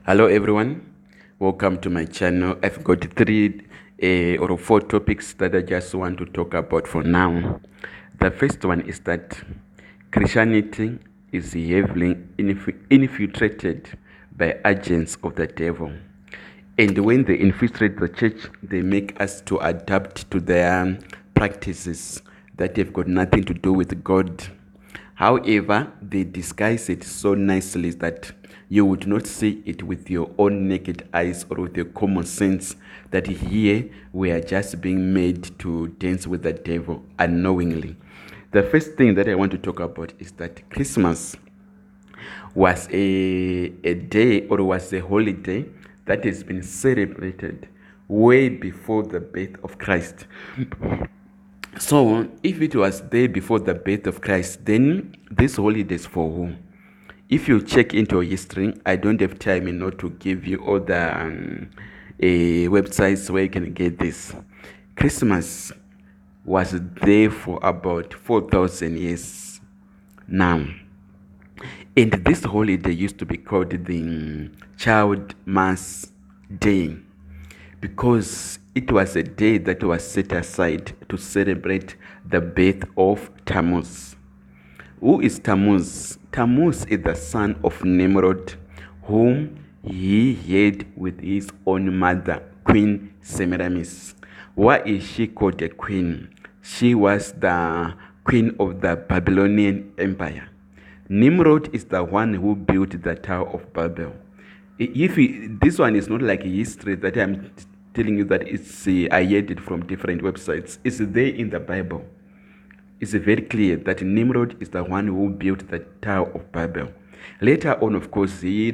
Hello everyone, welcome to my channel. I've got three or four topics that I just want to talk about for now. The first one is that Christianity is heavily infiltrated by agents of the devil. And when they infiltrate the church, they make us to adapt to their practices that have got nothing to do with God. However, they disguise it so nicely that you would not see it with your own naked eyes or with your common sense that here we are just being made to dance with the devil unknowingly. The first thing that I want to talk about is that Christmas was a day or was a holiday that has been celebrated way before the birth of Christ. So, if it was there before the birth of Christ, then this holiday is for who? If you check into your history, I don't have time to give you all the websites where you can get this. Christmas was there for about 4,000 years now. And this holiday used to be called the Child Mass Day because it was a day that was set aside to celebrate the birth of Tammuz. Who is Tammuz? Tammuz is the son of Nimrod, whom he had with his own mother, Queen Semiramis. Why is she called a queen? She was the queen of the Babylonian Empire. Nimrod is the one who built the Tower of Babel. This one is not like history that I'm telling you that it's I heard it from different websites. It's there in the Bible. It's very clear that Nimrod is the one who built the Tower of Babel. Later on, of course, he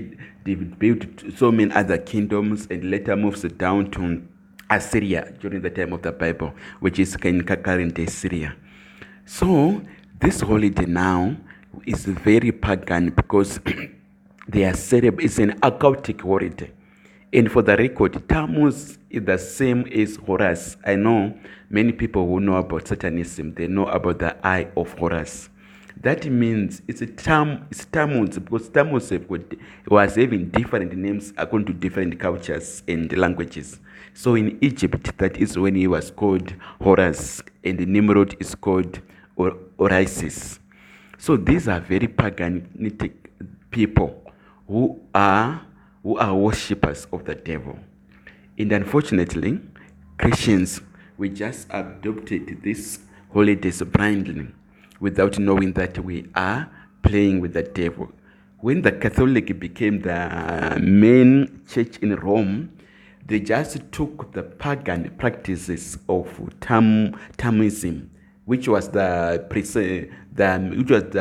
built so many other kingdoms and later moves down to Assyria during the time of the Bible, which is current Syria. So this holiday now is very pagan because they are it's an occultic holiday. And for the record, Tammuz is the same as Horus. I know many people who know about Satanism, they know about the Eye of Horus. That means it's Tammuz because Tammuz was having different names according to different cultures and languages. So in Egypt, that is when he was called Horus, and Nimrod is called Orisis. So these are very paganic people who are worshippers of the devil. And unfortunately, Christians, we just adopted these holidays blindly without knowing that we are playing with the devil. When the Catholic became the main church in Rome, they just took the pagan practices of Thammism, which was the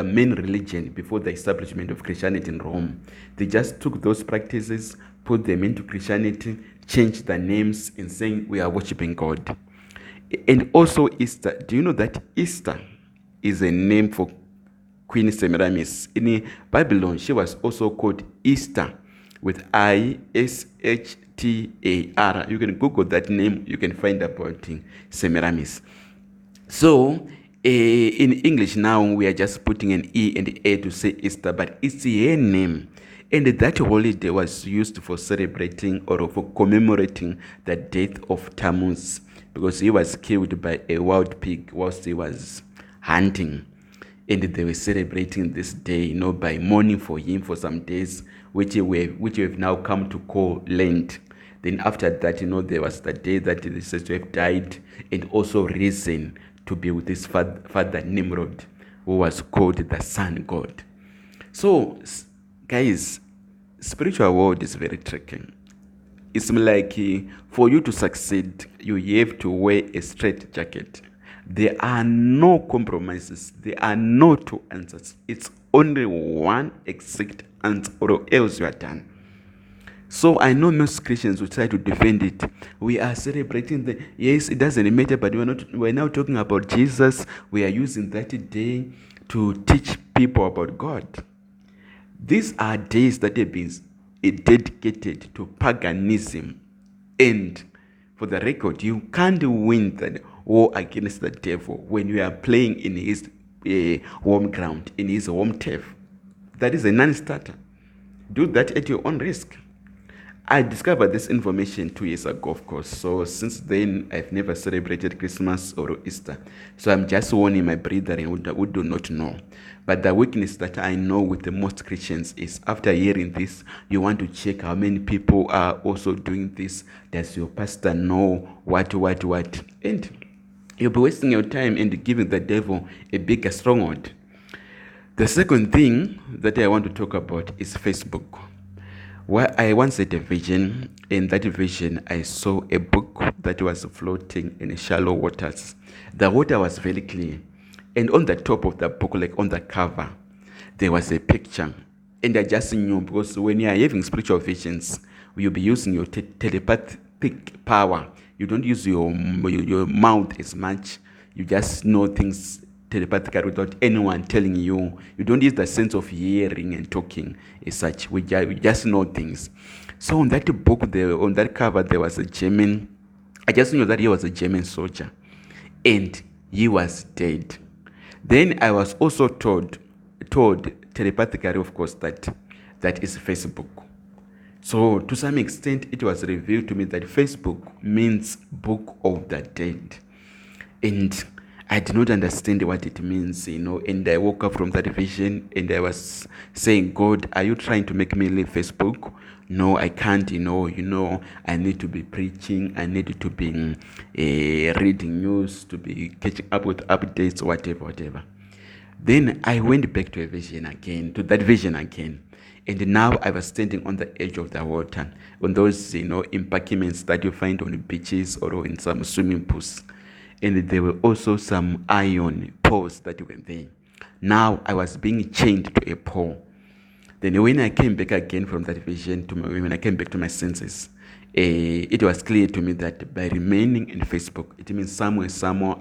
main religion before the establishment of Christianity in Rome. They just took those practices, put them into Christianity, changed the names, and saying we are worshiping God. And also Easter. Do you know that Easter is a name for Queen Semiramis? In Babylon, she was also called Easter with Ishtar. You can Google that name, you can find about Semiramis. So, in English now, we are just putting an E and A to say Easter, but it's her name. And that holiday was used for celebrating or for commemorating the death of Tammuz because he was killed by a wild pig whilst he was hunting. And they were celebrating this day, by mourning for him for some days, which we have now come to call Lent. Then after that, there was the day that he says to have died and also risen to be with his father Nimrod, who was called the sun god. So, guys, spiritual world is very tricky. It's like for you to succeed, you have to wear a straight jacket. There are no compromises. There are no two answers. It's only one exact answer, or else you are done. So I know most Christians will try to defend it. We are celebrating yes, it doesn't matter, but we're now talking about Jesus. We are using that day to teach people about God. These are days that have been dedicated to paganism. And for the record, you can't win the war against the devil when you are playing in his home ground, in his home turf. That is a non-starter. Do that at your own risk. I discovered this information 2 years ago, of course. So since then, I've never celebrated Christmas or Easter. So I'm just warning my brethren who do not know. But the weakness that I know with the most Christians is after hearing this, you want to check how many people are also doing this. Does your pastor know what? And you'll be wasting your time and giving the devil a bigger stronghold. The second thing that I want to talk about is Facebook. Well, I once had a vision. In that vision, I saw a book that was floating in shallow waters. The water was very clear. And on the top of the book, like on the cover, there was a picture. And I just knew, because when you are having spiritual visions, you'll be using your telepathic power. You don't use your mouth as much. You just know things telepathically without anyone telling you. You don't use the sense of hearing and talking as such. We just know things. So on that book, on that cover, there was a German. I just knew that he was a German soldier, and he was dead. Then I was also told telepathically, of course, that is Facebook. So to some extent, it was revealed to me that Facebook means Book of the Dead. And I did not understand what it means, and I woke up from that vision and I was saying, God, are you trying to make me leave Facebook? No, I can't, I need to be preaching, I need to be reading news, to be catching up with updates, whatever. Then I went back to that vision again. And now I was standing on the edge of the water, on those, embankments that you find on beaches or in some swimming pools. And there were also some iron poles that were there. Now I was being chained to a pole. Then when I came back again from that vision, when I came back to my senses, it was clear to me that by remaining in Facebook, it means somewhere,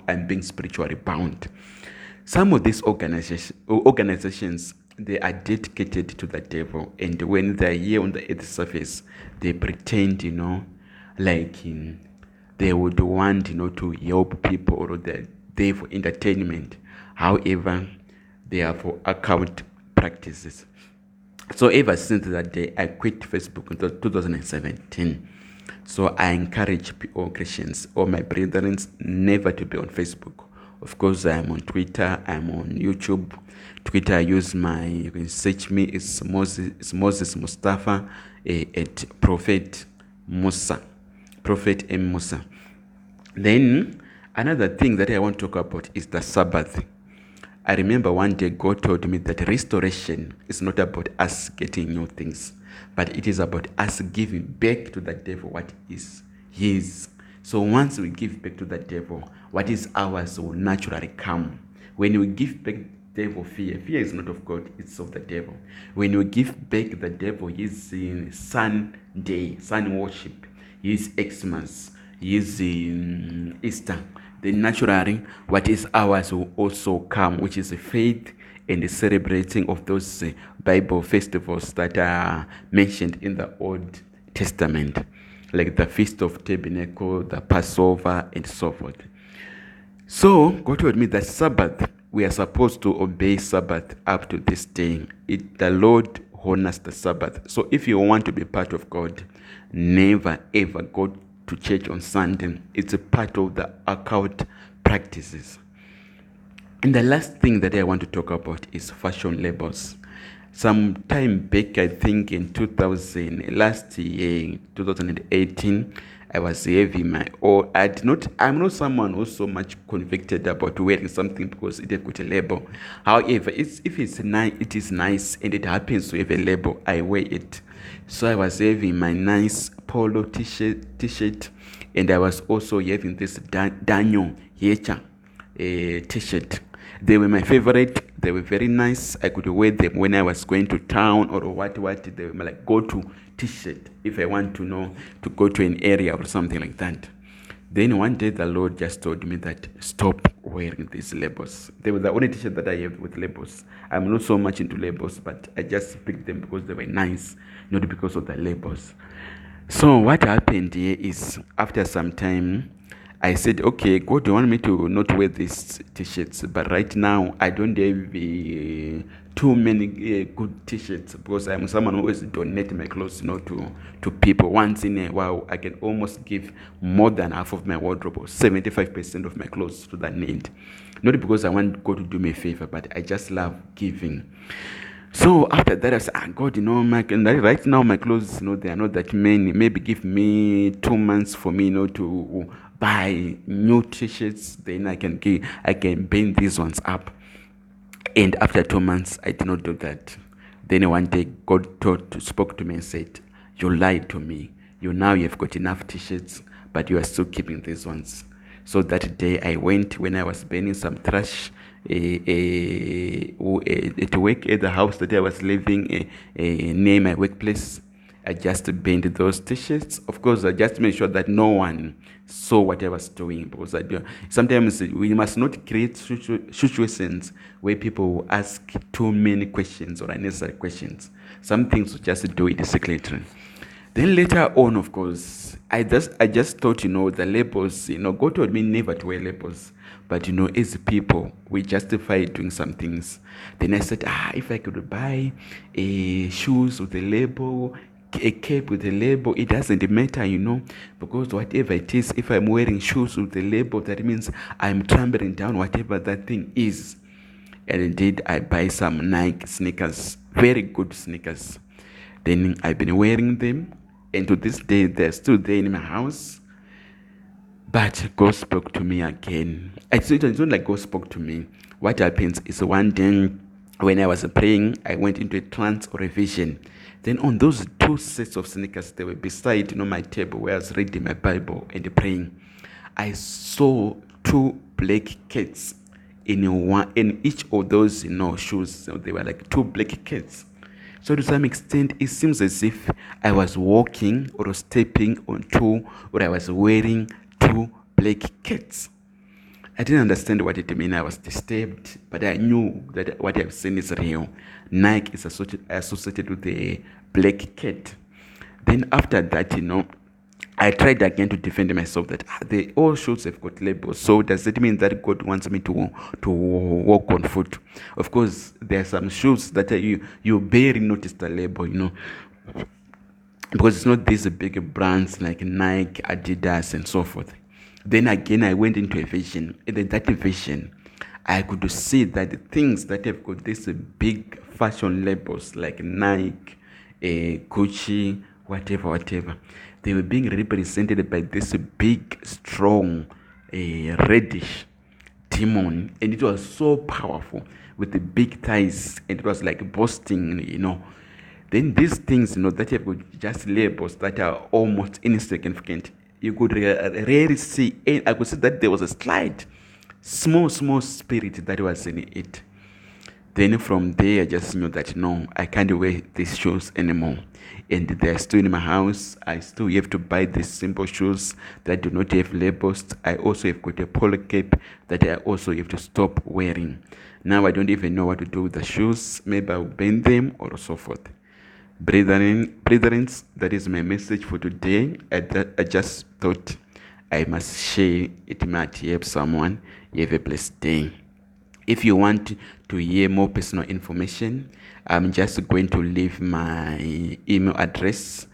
I'm being spiritually bound. Some of these organizations, they are dedicated to the devil. And when they're here on the earth's surface, they pretend, they would want, to help people, or they're there for entertainment. However, they are for account practices. So ever since that day, I quit Facebook in 2017. So I encourage all Christians, all my brethren, never to be on Facebook. Of course, I'm on Twitter, I'm on YouTube. Twitter, you can search me, it's Moses Mustafa at Prophet M. Musa. Then, another thing that I want to talk about is the Sabbath. I remember one day God told me that restoration is not about us getting new things, but it is about us giving back to the devil what is his. So once we give back to the devil, what is ours will naturally come. When we give back the devil fear is not of God, it's of the devil. When we give back the devil his sun worship, his Xmas, his Easter, then naturally what is ours will also come, which is faith and the celebrating of those Bible festivals that are mentioned in the Old Testament, like the Feast of Tabernacle, the Passover, and so forth. So God told me that Sabbath, we are supposed to obey Sabbath up to this day. The Lord honors the Sabbath. So if you want to be part of God, never ever go to church on Sunday. It's a part of the occult practices. And the last thing that I want to talk about is fashion labels. Some time back, I think in 2018, I was having I'm not someone who's so much convicted about wearing something because it has got a label. However, if it is nice and it happens to have a label, I wear it. So I was having my nice polo t-shirt, and I was also having this Daniel Yecha t-shirt. They were my favorite. They were very nice. I could wear them when I was going to town or what. They were like go-to t-shirt if I want to go to an area or something like that. Then one day the Lord just told me that stop wearing these labels. They were the only t-shirt that I have with labels. I'm not so much into labels, but I just picked them because they were nice, not because of the labels. So what happened here is after some time, I said, okay, God, you want me to not wear these t-shirts, but right now I don't have too many good t-shirts because I'm someone who always donate my clothes, to people. Once in a while, I can almost give more than half of my wardrobe, or 75% of my clothes to the need. Not because I want God to do me a favor, but I just love giving. So after that, I said, God, right now my clothes, they are not that many. Maybe give me 2 months for me, to buy new t-shirts. Then I can bend these ones up. And after 2 months, I did not do that. Then one day, God spoke to me and said, you lied to me. You've got enough t-shirts, but you are still keeping these ones. So that day I went, when I was burning some trash at work, at the house that I was living near my workplace. I just burned those t-shirts. Of course, I just made sure that no one saw what I was doing, because sometimes we must not create situations where people will ask too many questions or unnecessary questions. Some things we just do it secretly. Then later on, of course, I just thought, the labels, God told me never to wear labels. But as people, we justify doing some things. Then I said, if I could buy shoes with a label, a cape with a label, it doesn't matter, because whatever it is, if I'm wearing shoes with a label, that means I'm trampling down whatever that thing is. And indeed, I buy some Nike sneakers, very good sneakers. Then I've been wearing them, and to this day, they're still there in my house. But God spoke to me again. It's not like God spoke to me. What happens is, one day when I was praying, I went into a trance or a vision. Then on those two sets of sneakers, they were beside my table where I was reading my Bible and praying. I saw two black cats in each of those shoes. So they were like two black cats. So to some extent, it seems as if I was walking or stepping on two, or I was wearing two black cats. I didn't understand what it meant. I was disturbed, but I knew that what I've seen is real. Nike is associated with the black cat. Then after that, I tried again to defend myself that all shoes have got labels. So does it mean that God wants me to walk on foot? Of course, there are some shoes that you barely notice the label, because it's not these big brands like Nike, Adidas, and so forth. Then again, I went into a vision. And in that vision, I could see that the things that have got these big fashion labels like Nike, Gucci, whatever, they were being represented by this big, strong, reddish demon, and it was so powerful with the big thighs, and it was like boasting. Then these things, that have got just labels that are almost insignificant, you could rarely see. And I could see that there was a slight, small spirit that was in it. Then from there, I just knew that no, I can't wear these shoes anymore. And they're still in my house. I still have to buy these simple shoes that do not have labels. I also have got a polo cape that I also have to stop wearing. Now I don't even know what to do with the shoes. Maybe I'll bend them or so forth. Brethren, that is my message for today. I just thought I must share. It might help someone. You have a blessed day. If you want to hear more personal information, I'm just going to leave my email address